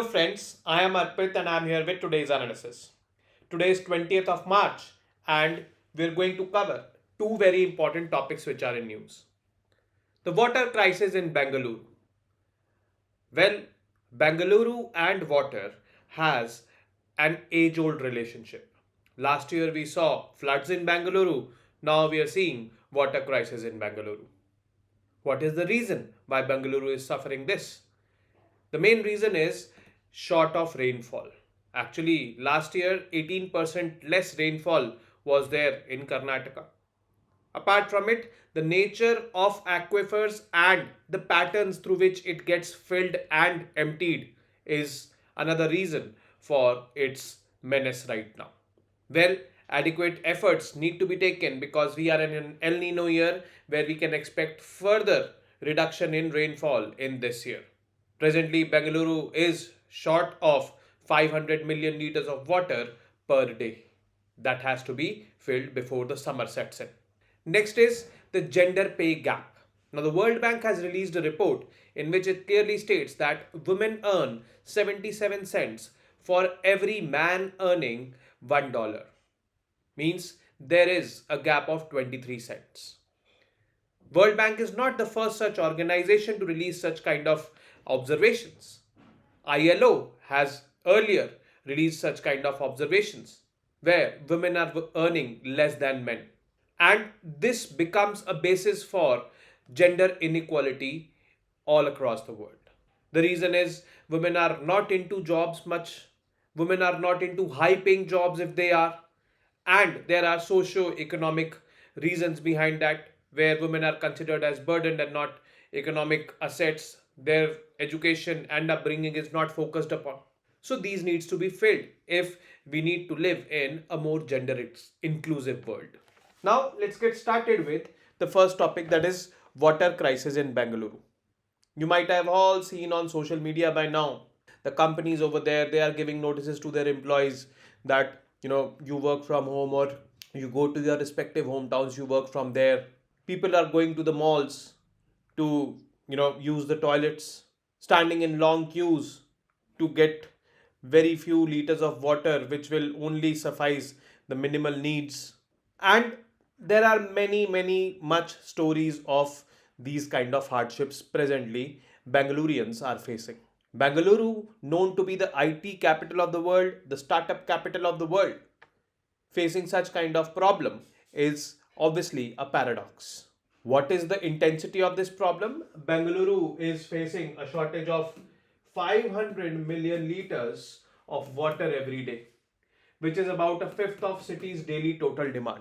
Hello friends, I am Arpit and I am here with today's analysis. Today is 20th of March and we are going to cover two very important topics which are in news. The water crisis in Bengaluru. Well, Bengaluru and water has an age-old relationship. Last year we saw floods in Bengaluru, now we are seeing water crisis in Bengaluru. What is the reason why Bengaluru is suffering this? The main reason is short of rainfall. Actually, last year 18% less rainfall was there in Karnataka. Apart from it, the nature of aquifers and the patterns through which it gets filled and emptied is another reason for its menace right now. Well, adequate efforts need to be taken because we are in an El Nino year where we can expect further reduction in rainfall in this year. Presently, Bengaluru is short of 500 million liters of water per day. That has to be filled before the summer sets in. Next is the gender pay gap. Now, the World Bank has released a report in which it clearly states that women earn 77 cents for every man earning $1. Means there is a gap of 23 cents. World Bank is not the first such organization to release such kind of observations. ILO has earlier released such kind of observations where women are earning less than men. And this becomes a basis for gender inequality all across the world. The reason is women are not into jobs much, women are not into high paying jobs if they are, and there are socio-economic reasons behind that where women are considered as burdened and not economic assets. Their education and upbringing is not focused upon. So these needs to be filled if we need to live in a more gender inclusive world. Now let's get started with the first topic, that is water crisis in Bengaluru. You might have all seen on social media by now. The companies over there, they are giving notices to their employees that you work from home or you go to your respective hometowns, you work from there. People are going to the malls to use the toilets, standing in long queues to get very few liters of water which will only suffice the minimal needs. And there are many much stories of these kind of hardships presently Bengalurians are facing. Bengaluru, known to be the IT capital of the world, the startup capital of the world, facing such kind of problem is obviously a paradox. What is the intensity of this problem? Bengaluru is facing a shortage of 500 million liters of water every day, which is about a fifth of city's daily total demand.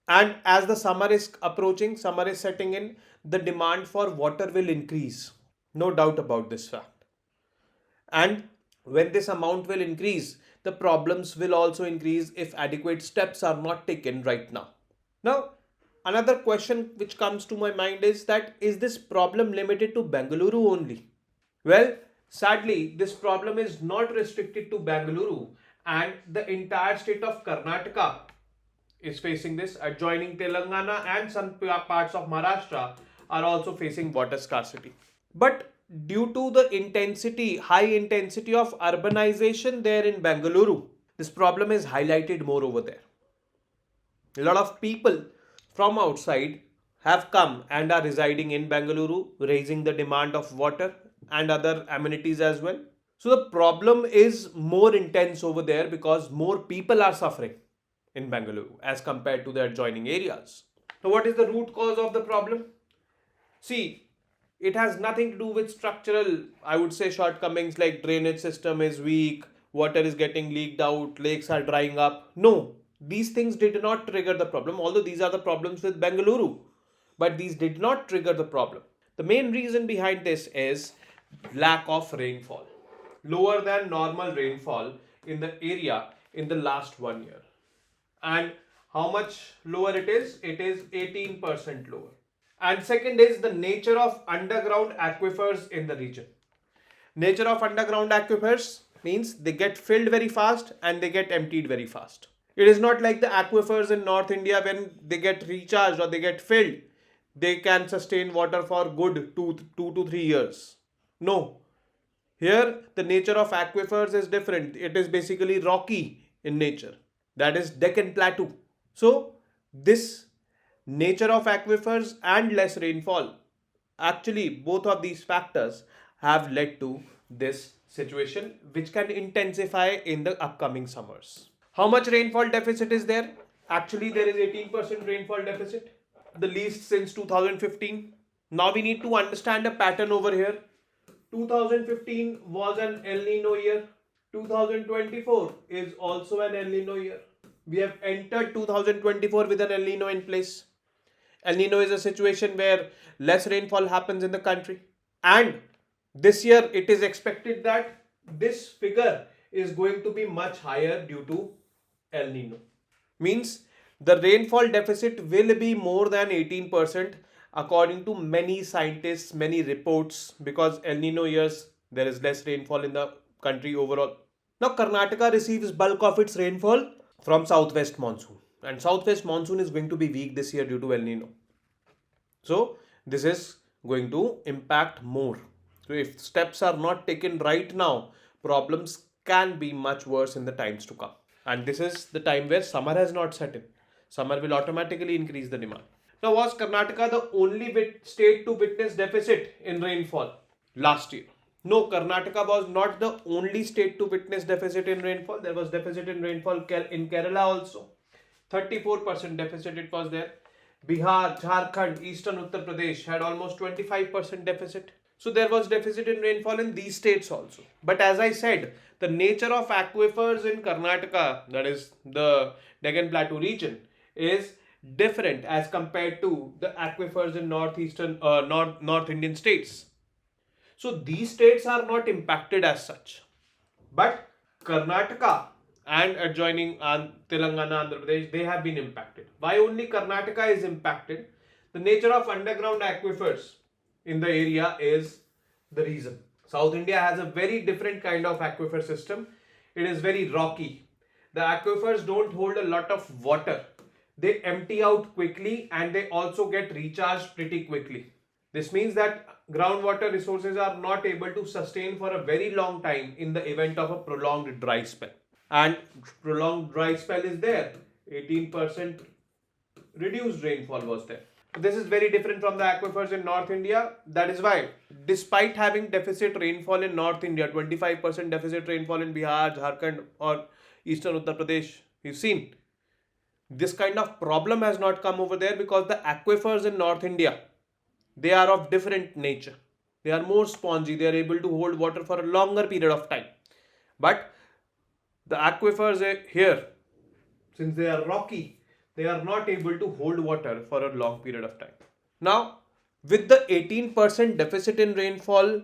And as the summer is approaching, summer is setting in, the demand for water will increase. No doubt about this fact. And when this amount will increase, the problems will also increase if adequate steps are not taken right now. Now, another question which comes to my mind is that is this problem limited to Bengaluru only? Well, sadly, this problem is not restricted to Bengaluru, and the entire state of Karnataka is facing this. Adjoining Telangana and some parts of Maharashtra are also facing water scarcity. But due to the high intensity of urbanization there in Bengaluru, this problem is highlighted more over there. A lot of people from outside have come and are residing in Bengaluru, raising the demand of water and other amenities as well. So the problem is more intense over there because more people are suffering in Bengaluru as compared to the adjoining areas. So what is the root cause of the problem? See, it has nothing to do with structural, I would say, shortcomings like drainage system is weak, water is getting leaked out, lakes are drying up. No, these things did not trigger the problem, although these are the problems with Bengaluru. But these did not trigger the problem. The main reason behind this is lack of rainfall. Lower than normal rainfall in the area in the last 1 year. And how much lower it is? It is 18% lower. And second is the nature of underground aquifers in the region. Nature of underground aquifers means they get filled very fast and they get emptied very fast. It is not like the aquifers in North India when they get recharged or they get filled, they can sustain water for good 2 to 3 years. No. Here, the nature of aquifers is different. It is basically rocky in nature. That is Deccan Plateau. So, this nature of aquifers and less rainfall, actually, both of these factors have led to this situation, which can intensify in the upcoming summers. How much rainfall deficit is there? Actually, there is 18% rainfall deficit, the least since 2015. Now we need to understand a pattern over here. 2015 was an El Nino year. 2024 is also an El Nino year. We have entered 2024 with an El Nino in place. El Nino is a situation where less rainfall happens in the country. And this year it is expected that this figure is going to be much higher due to El Nino. Means the rainfall deficit will be more than 18% according to many scientists, many reports, because El Nino years there is less rainfall in the country overall. Now Karnataka receives bulk of its rainfall from southwest monsoon, and southwest monsoon is going to be weak this year due to El Nino. So this is going to impact more. So if steps are not taken right now, problems can be much worse in the times to come. And this is the time where summer has not set in. Summer will automatically increase the demand. Now, was Karnataka the only state to witness deficit in rainfall last year? No, Karnataka was not the only state to witness deficit in rainfall. There was deficit in rainfall in Kerala also. 34% deficit it was there. Bihar, Jharkhand, Eastern Uttar Pradesh had almost 25% deficit. So there was deficit in rainfall in these states also. But as I said, the nature of aquifers in Karnataka, that is the Deccan Plateau region, is different as compared to the aquifers in North Indian states. So these states are not impacted as such. But Karnataka and adjoining Telangana, Andhra Pradesh, they have been impacted. Why only Karnataka is impacted? The nature of underground aquifers in the area is the reason. South India has a very different kind of aquifer system. It is very rocky. The aquifers don't hold a lot of water. They empty out quickly and they also get recharged pretty quickly. This means that groundwater resources are not able to sustain for a very long time in the event of a prolonged dry spell. And prolonged dry spell is there. 18% reduced rainfall was there. This is very different from the aquifers in North India. That is why, despite having deficit rainfall in North India, 25% deficit rainfall in Bihar, Jharkhand or Eastern Uttar Pradesh, you've seen, this kind of problem has not come over there because the aquifers in North India, they are of different nature. They are more spongy. They are able to hold water for a longer period of time. But the aquifers here, since they are rocky, they are not able to hold water for a long period of time. Now, with the 18% deficit in rainfall,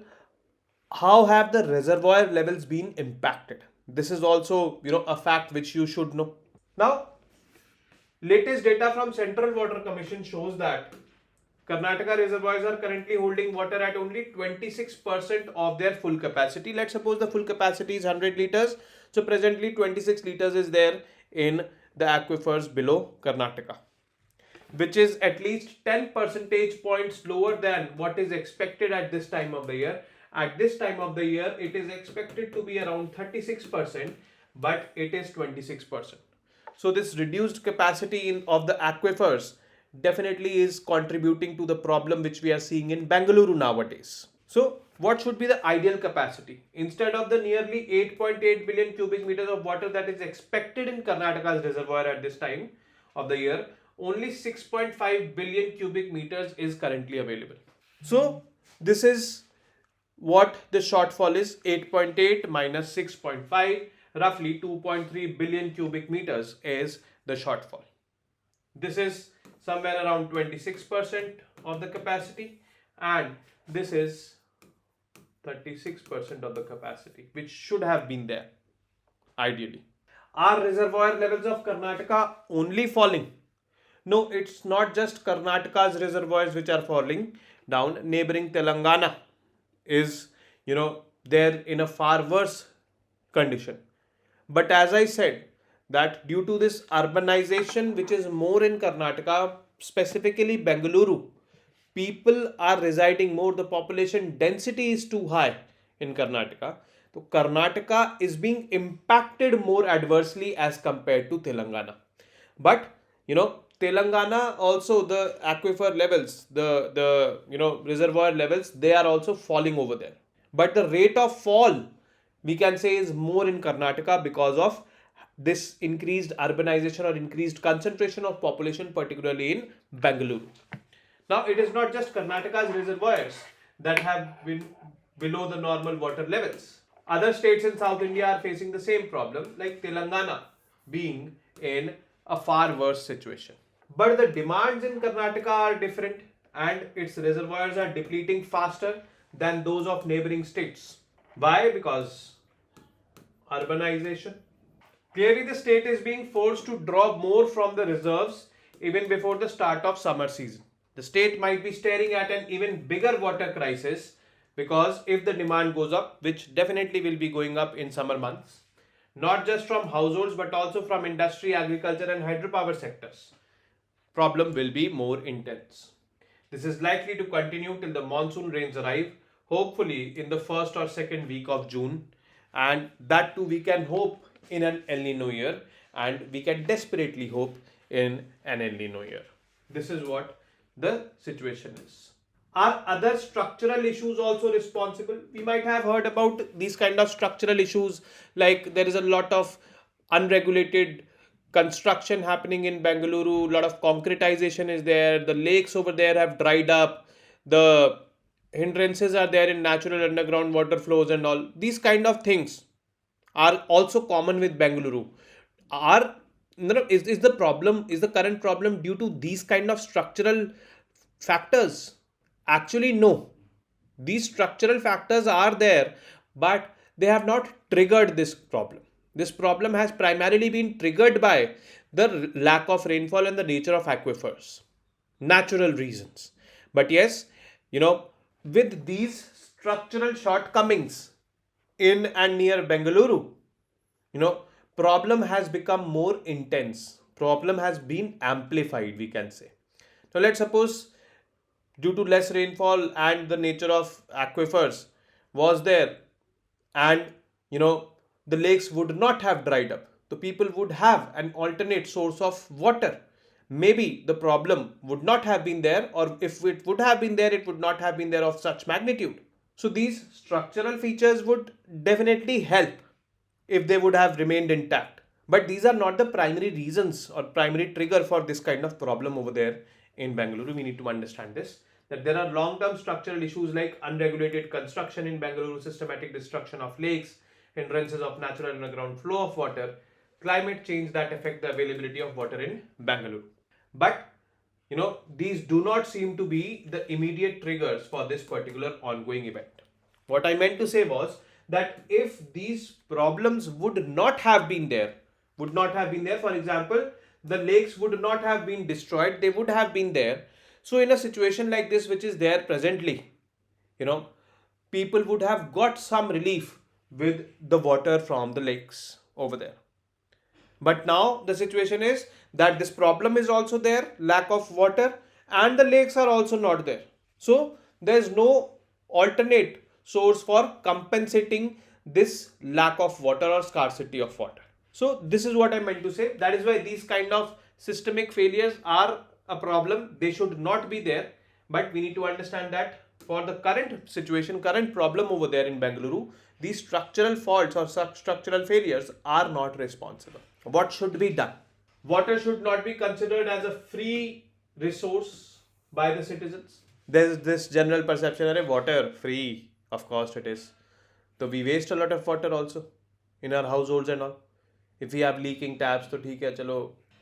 how have the reservoir levels been impacted? This is also, a fact which you should know. Now, latest data from Central Water Commission shows that Karnataka reservoirs are currently holding water at only 26% of their full capacity. Let's suppose the full capacity is 100 liters. So presently 26 liters is there in the aquifers below Karnataka, which is at least 10 percentage points lower than what is expected at this time of the year. At this time of the year, it is expected to be around 36%, but it is 26%. So this reduced capacity of the aquifers definitely is contributing to the problem which we are seeing in Bengaluru nowadays. So what should be the ideal capacity? Instead of the nearly 8.8 billion cubic meters of water that is expected in Karnataka's reservoir at this time of the year, only 6.5 billion cubic meters is currently available. So this is what the shortfall is. 8.8 minus 6.5, roughly 2.3 billion cubic meters is the shortfall. This is somewhere around 26% of the capacity, and this is 36% of the capacity, which should have been there ideally. Are reservoir levels of Karnataka only falling? No, it's not just Karnataka's reservoirs which are falling down. Neighboring Telangana is, they're in a far worse condition. But as I said, that due to this urbanization which is more in Karnataka, specifically Bengaluru, people are residing more, the population density is too high in Karnataka. So Karnataka is being impacted more adversely as compared to Telangana. But Telangana also, the aquifer levels, the reservoir levels, they are also falling over there. But the rate of fall, we can say, is more in Karnataka because of this increased urbanization or increased concentration of population, particularly in Bengaluru. Now, it is not just Karnataka's reservoirs that have been below the normal water levels. Other states in South India are facing the same problem, like Telangana being in a far worse situation. But the demands in Karnataka are different and its reservoirs are depleting faster than those of neighboring states. Why? Because urbanization. Clearly, the state is being forced to draw more from the reserves even before the start of summer season. The state might be staring at an even bigger water crisis because if the demand goes up, which definitely will be going up in summer months, not just from households but also from industry, agriculture and hydropower sectors, problem will be more intense. This is likely to continue till the monsoon rains arrive, hopefully in the first or second week of June, and that too we can hope in an El Nino year, and we can desperately hope in an El Nino year. This is what the situation is. Are other structural issues also responsible? We might have heard about these kind of structural issues, like there is a lot of unregulated construction happening in Bengaluru, a lot of concretization is there, the lakes over there have dried up, the hindrances are there in natural underground water flows and all. These kind of things are also common with Bengaluru. Are is the problem, is the current problem due to these kind of structural factors? Actually, no. These structural factors are there, but they have not triggered this problem. This problem has primarily been triggered by the lack of rainfall and the nature of aquifers, natural reasons. But yes, with these structural shortcomings in and near Bengaluru, problem has become more intense. Problem has been amplified, we can say. So let's suppose due to less rainfall and the nature of aquifers was there, and the lakes would not have dried up, the people would have an alternate source of water. Maybe the problem would not have been there, or if it would have been there, it would not have been there of such magnitude. So these structural features would definitely help if they would have remained intact. But these are not the primary reasons or primary trigger for this kind of problem over there in Bengaluru. We need to understand this, that there are long-term structural issues like unregulated construction in Bengaluru, systematic destruction of lakes, hindrances of natural underground flow of water, climate change that affect the availability of water in Bengaluru. But these do not seem to be the immediate triggers for this particular ongoing event. What I meant to say was that if these problems would not have been there, for example, the lakes would not have been destroyed, they would have been there. So in a situation like this, which is there presently, people would have got some relief with the water from the lakes over there. But now the situation is that this problem is also there, lack of water, and the lakes are also not there. So there is no alternate source for compensating this lack of water or scarcity of water. So this is what I meant to say. That is why these kind of systemic failures are a problem. They should not be there. But we need to understand that for the current situation, current problem over there in Bengaluru, these structural faults or structural failures are not responsible. What should be done? Water should not be considered as a free resource by the citizens. There is this general perception that water free, of course it is. So we waste a lot of water also in our households and all. If we have leaking taps, तो ठीक है चलो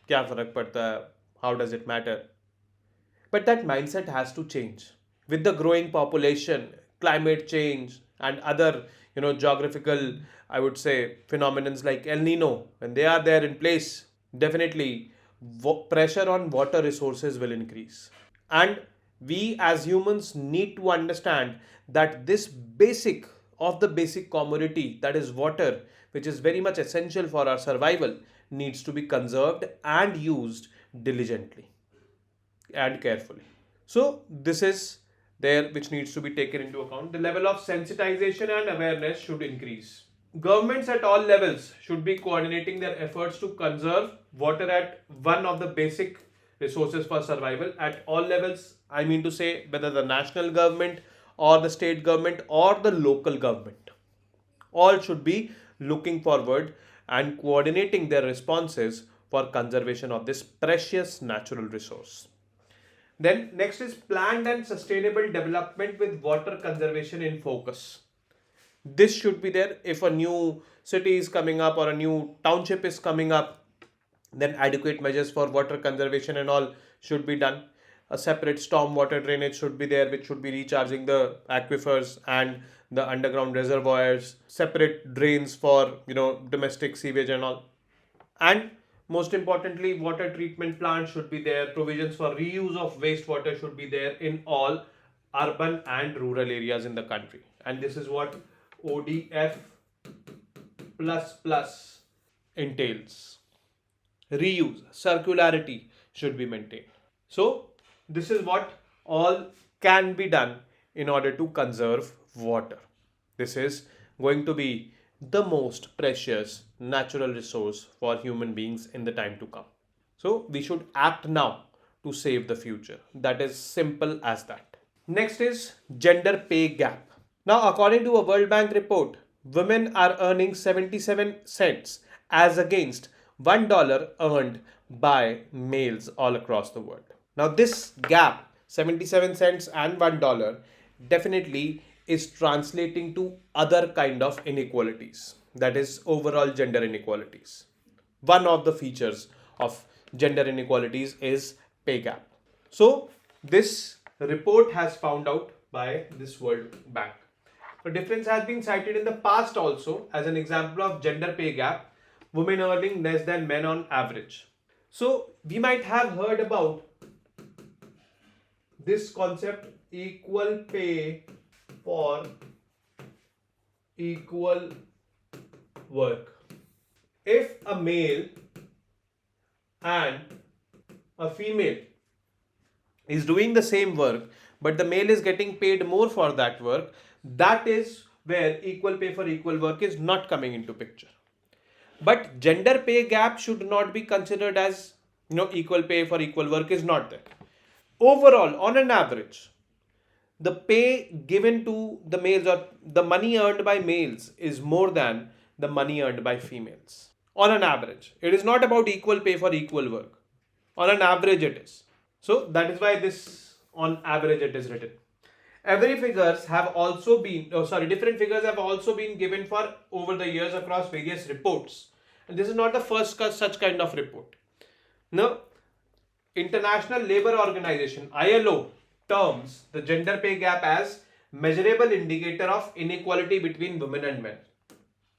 क्या फर्क पड़ता है? How does it matter? But that mindset has to change. With the growing population, climate change, and other geographical, I would say, phenomenons like El Nino, when they are there in place, definitely pressure on water resources will increase. And we as humans need to understand that this basic commodity, that is water, which is very much essential for our survival, needs to be conserved and used diligently and carefully. So this is there which needs to be taken into account. The level of sensitization and awareness should increase. Governments at all levels should be coordinating their efforts to conserve water at one of the basic resources for survival at all levels. I mean to say, whether the national government or the state government or the local government, all should be looking forward and coordinating their responses for conservation of this precious natural resource. Then next is planned and sustainable development with water conservation in focus. This should be there. If a new city is coming up or a new township is coming up, then adequate measures for water conservation and all should be done. A separate storm water drainage should be there, which should be recharging the aquifers and the underground reservoirs, separate drains for domestic sewage and all. And most importantly, water treatment plants should be there. Provisions for reuse of wastewater should be there in all urban and rural areas in the country. And this is what ODF plus entails. Reuse, circularity should be maintained. So this is what all can be done in order to conserve water. This is going to be the most precious natural resource for human beings in the time to come. So we should act now to save the future. That is simple as that. Next is gender pay gap. Now, according to a World Bank report, women are earning 77 cents as against $1 earned by males all across the world. Now, this gap, 77 cents and $1, definitely is translating to other kind of inequalities. That is overall gender inequalities. One of the features of gender inequalities is pay gap. So, this report has found out by this World Bank. The difference has been cited in the past also as an example of gender pay gap, women earning less than men on average. So we might have heard about this concept, equal pay for equal work. If a male and a female is doing the same work, but the male is getting paid more for that work, that is where equal pay for equal work is not coming into picture. But gender pay gap should not be considered as equal pay for equal work is not there. Overall, on an average, the pay given to the males or the money earned by males is more than the money earned by females. On an average. It is not about equal pay for equal work. On an average it is. So that is why this on average it is written. Different figures have also been given for over the years across various reports. And this is not the first such kind of report. Now, International Labour Organization, ILO, terms the gender pay gap as measurable indicator of inequality between women and men.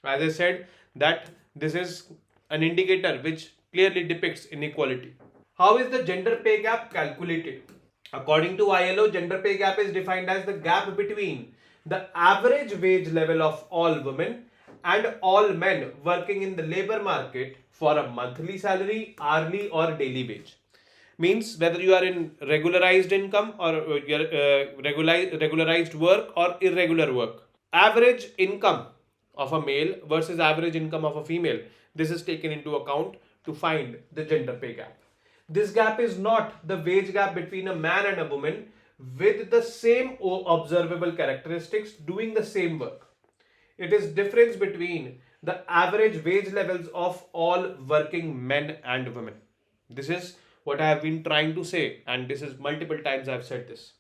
As I said, that this is an indicator which clearly depicts inequality. How is the gender pay gap calculated? According to ILO, gender pay gap is defined as the gap between the average wage level of all women and all men working in the labor market for a monthly salary, hourly or daily wage. Means whether you are in regularized income or regularized work or irregular work. Average income of a male versus average income of a female. This is taken into account to find the gender pay gap. This gap is not the wage gap between a man and a woman with the same observable characteristics doing the same work. It is difference between the average wage levels of all working men and women. This is what I have been trying to say, and this is multiple times I have said this.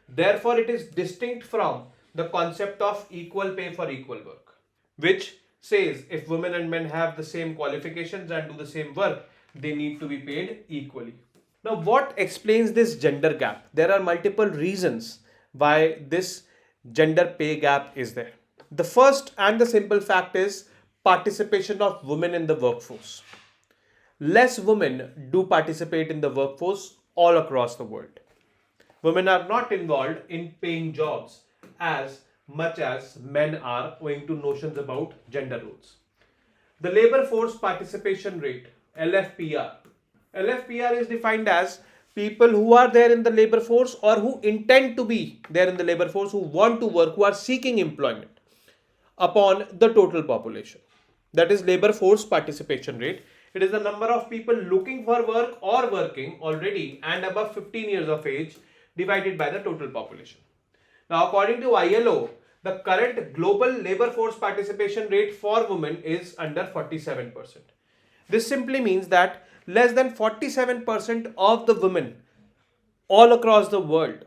Therefore, it is distinct from the concept of equal pay for equal work, which says if women and men have the same qualifications and do the same work, they need to be paid equally. Now, what explains this gender gap? There are multiple reasons why this gender pay gap is there. The first and the simple fact is participation of women in the workforce. Less women do participate in the workforce all across the world. Women are not involved in paying jobs as much as men are owing to notions about gender roles. The labor force participation rate, LFPR. LFPR is defined as people who are there in the labor force or who intend to be there in the labor force, who want to work, who are seeking employment upon the total population. That is labor force participation rate. It is the number of people looking for work or working already and above 15 years of age divided by the total population. Now, according to ILO, the current global labor force participation rate for women is under 47%. This simply means that less than 47% of the women all across the world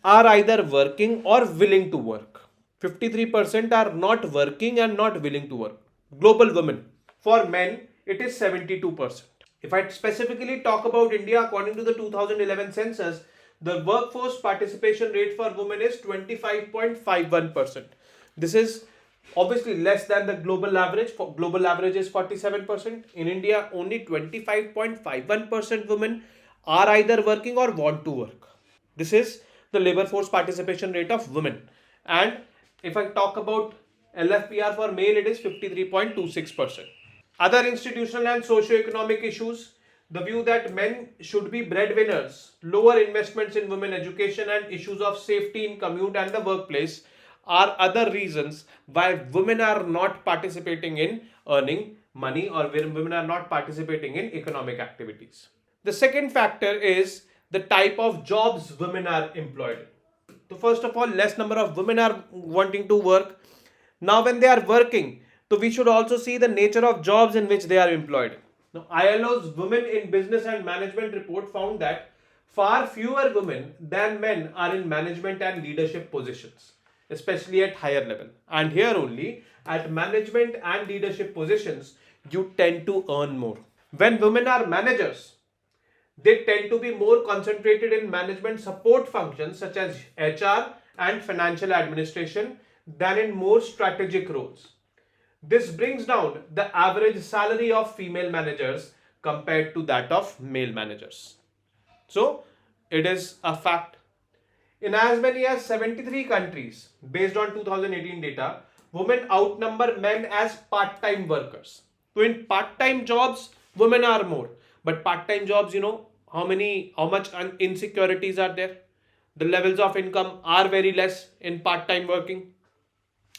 are either working or willing to work. 53% are not working and not willing to work. Global women. For men, it is 72%. If I specifically talk about India, according to the 2011 census, the workforce participation rate for women is 25.51%. This is obviously less than the global average. Global average is 47%. In India, only 25.51% women are either working or want to work. This is the labor force participation rate of women. And if I talk about LFPR for male, it is 53.26%. Other institutional and socio-economic issues, the view that men should be breadwinners, lower investments in women education, and issues of safety in commute and the workplace are other reasons why women are not participating in earning money or women are not participating in economic activities. The second factor is the type of jobs women are employed in. So first of all, less number of women are wanting to work. Now when they are working, so we should also see the nature of jobs in which they are employed. Now ILO's Women in Business and Management report found that far fewer women than men are in management and leadership positions, especially at higher level. And here only at management and leadership positions, you tend to earn more. When women are managers, they tend to be more concentrated in management support functions such as HR and financial administration than in more strategic roles. This brings down the average salary of female managers compared to that of male managers. So, it is a fact. In as many as 73 countries, based on 2018 data, women outnumber men as part-time workers. So, in part-time jobs, women are more. But part-time jobs, how much insecurities are there? The levels of income are very less in part-time working.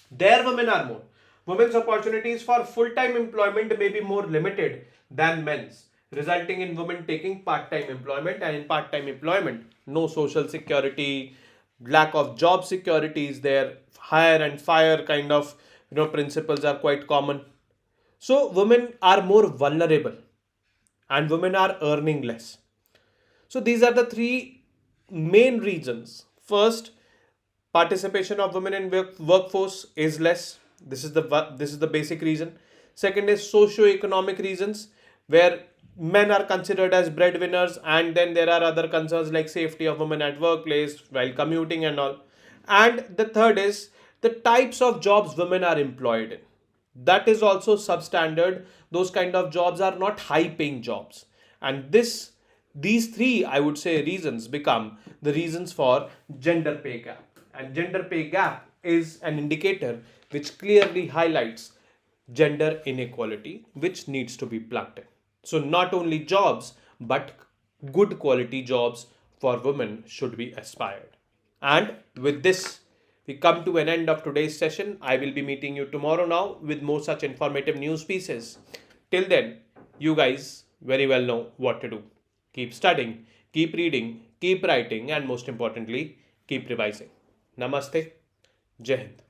There, women are more. Women's opportunities for full-time employment may be more limited than men's, resulting in women taking part-time employment, and in part-time employment, no social security, lack of job security is there, hire and fire kind of principles are quite common. So women are more vulnerable and women are earning less. So these are the three main reasons. First, participation of women in workforce is less. This is the basic reason. Second is socio-economic reasons, where men are considered as breadwinners, and then there are other concerns like safety of women at workplace while commuting and all. And the third is the types of jobs women are employed in. That is also substandard. Those kind of jobs are not high paying jobs. And these three, I would say, reasons become the reasons for gender pay gap. And gender pay gap is an indicator which clearly highlights gender inequality, which needs to be plugged in. So not only jobs, but good quality jobs for women should be aspired. And with this, we come to an end of today's session. I will be meeting you tomorrow now with more such informative news pieces. Till then, you guys very well know what to do. Keep studying, keep reading, keep writing, and most importantly, keep revising. Namaste. Jai Hind.